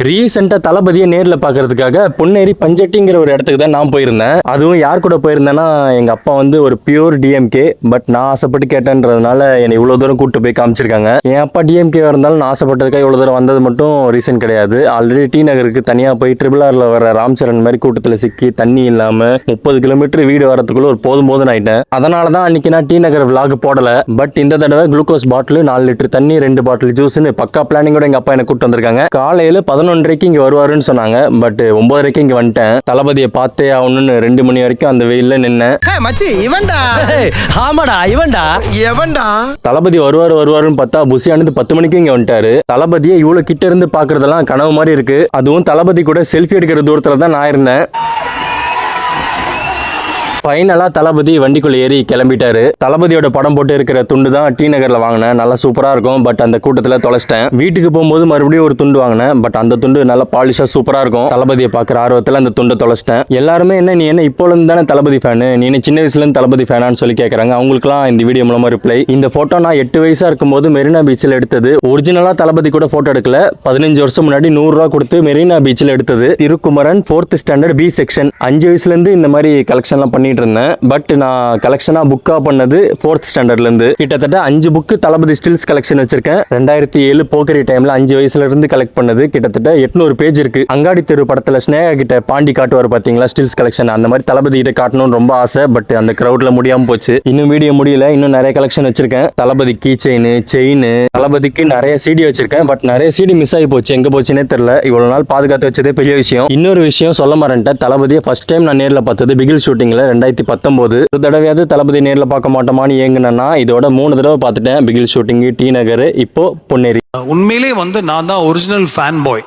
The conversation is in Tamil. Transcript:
ரீசெண்டா தளபதியை நேர்ல பாக்குறதுக்காக பொன்னேரி பஞ்சட்டிங்கிற ஒரு இடத்துக்கு தான் நான் போயிருந்தேன். அதுவும் யார் கூட போயிருந்தேன்னா எங்க அப்பா வந்து ஒரு பியூர் டிஎம்கே. பட் நான் ஆசைப்பட்டு கேட்டேன்றதுனால என்னை இவ்வளவு தூரம் கூட்டு போய் காமிச்சிருக்காங்க. என் அப்பா டிஎம்கே இருந்தாலும் நான் ஆசைப்பட்டதுக்காக இவ்வளவு தூரம் வந்தது மட்டும் ரீசன் கிடையாது. ஆல்ரெடி டி நகருக்கு தனியா போய் RRRல வர ராம்சரண் மாதிரி கூட்டத்துல சிக்கி தண்ணி இல்லாம 30 கிலோமீட்டர் வீடு வரதுக்குள்ள ஒரு போதும் ஆயிட்டேன். அதனாலதான் அன்னைக்கு நான் டி நகர் விளாக் போடல. பட் இந்த தடவை குளுக்கோஸ் பாட்டில் 4 லிட்டர் தண்ணி 2 பாட்டில் ஜூஸ்னு பக்கா பிளானிங்கோட எங்க அப்பா என்ன கூட்டு வந்திருக்காங்க. காலையில 11:30 இங்க வருவாருன்னு சொன்னாங்க. பட் 9:30 இங்க வந்துட்டேன். தளபதியை பார்த்தே ஆகணும்னு 2 மணி வரைக்கும் அந்த வெயில்ல நின்னேன். தளபதி வருவாருன்னு பார்த்தா புசியானது 10 மணிக்கு இங்க வந்துட்டாரு. தளபதியை இவ்வளவு கிட்ட இருந்து பாக்குறதெல்லாம் கனவு மாதிரி இருக்கு. அதுவும் தளபதி கூட செல்ஃபி எடுக்கிற தூரத்துல தான் நான் இருந்தேன். ஃபைனலா தளபதி வண்டிக்குள்ள ஏறி கிளம்பிட்டாரு. தளபதியோட படம் போட்டு இருக்கிற துண்டு தான் டி நகர்ல வாங்கினேன். நல்லா சூப்பரா இருக்கும். பட் அந்த கூட்டத்துல தொலைச்சிட்டேன். வீட்டுக்கு போகும்போது மறுபடியும் ஒரு துண்டு வாங்கினேன். பட் அந்த துண்டு நல்லா பாலிஷா சூப்பரா இருக்கும். தளபதியை பாக்குற ஆர்வத்துல அந்த துண்டை தொலைச்சிட்டேன். எல்லாருமே நீ என்ன இப்போ இருந்து தானே தளபதி ஃபேனு, நீ சின்ன வயசுல இருந்து தளபதி ஃபேனான்னு சொல்லி கேட்கறாங்க. அவங்களுக்குலாம் இந்த வீடியோ மூலமா ரிப்ளை. இந்த போட்டோ நான் 8 வயசா இருக்கும்போது மெரினா பீச்சில் எடுத்தது. ஒரிஜினலா தளபதி கூட போட்டோ எடுக்கல. 15 வருஷம் முன்னாடி 100 ரூபா கொடுத்து மெரினா பீச்சில் எடுத்தது. Thirukumaran 4th standard B section. 5 வயசுல இருந்து இந்த மாதிரி கலெக்ஷன்லாம் பண்ணிட்டு இருந்தேன். பட் நான் கலெக்ஷனா புக்கா பண்ணது 4th ஸ்டாண்டர்ட்ல இருந்து. கிட்டத்தட்ட 5 புக்கு தளபதி ஸ்டில்ஸ் கலெக்ஷன் வச்சிருக்கேன். 2007 போக்கரி டைம்ல 5 வயசுல இருந்து கலெக்ட் பண்ணது. கிட்டத்தட்ட 800 பேஜ் இருக்கு. அங்காடி தெரு படத்துல ஸ்னேகா கிட்ட பாண்டி காட்டுவார் பாத்தீங்களா ஸ்டில்ஸ் கலெக்ஷன், அந்த மாதிரி தளபதி கிட்ட காட்டணும்னு ரொம்ப ஆசை. பட் அந்த கிரௌட்ல முடியாம போச்சு. இன்னும் வீடியோ முடியல. இன்னும் நிறைய கலெக்ஷன் வச்சிருக்கேன். தளபதி கீ செயின், தளபதிக்கு நிறைய சிடி வச்சிருக்கேன். பட் நிறைய சிடி மிஸ் ஆகி போச்சு. எங்க போச்சுன்னே தெரியல. இவ்வளவு நாள் பாதுகாத்து வச்சதே பெரிய விஷயம். இன்னொரு விஷயம் சொல்ல மாட்டேன். தளபதியை ஃபர்ஸ்ட் டைம் நான் நேர்ல பார்த்தது பிகில் ஷூட்டிங்ல 2019. ஒரு தடவையாவது தளபதி நேர்ல பார்க்க மாட்டோமான்னு ஏங்குனா இதோட 3 தடவை பார்த்துட்டேன். பிகில் ஷூட்டிங், டி நகர், இப்போ பொன்னேரி. உண்மையிலே நான் தான் ஒரிஜினல் ஃபேன் பாய்.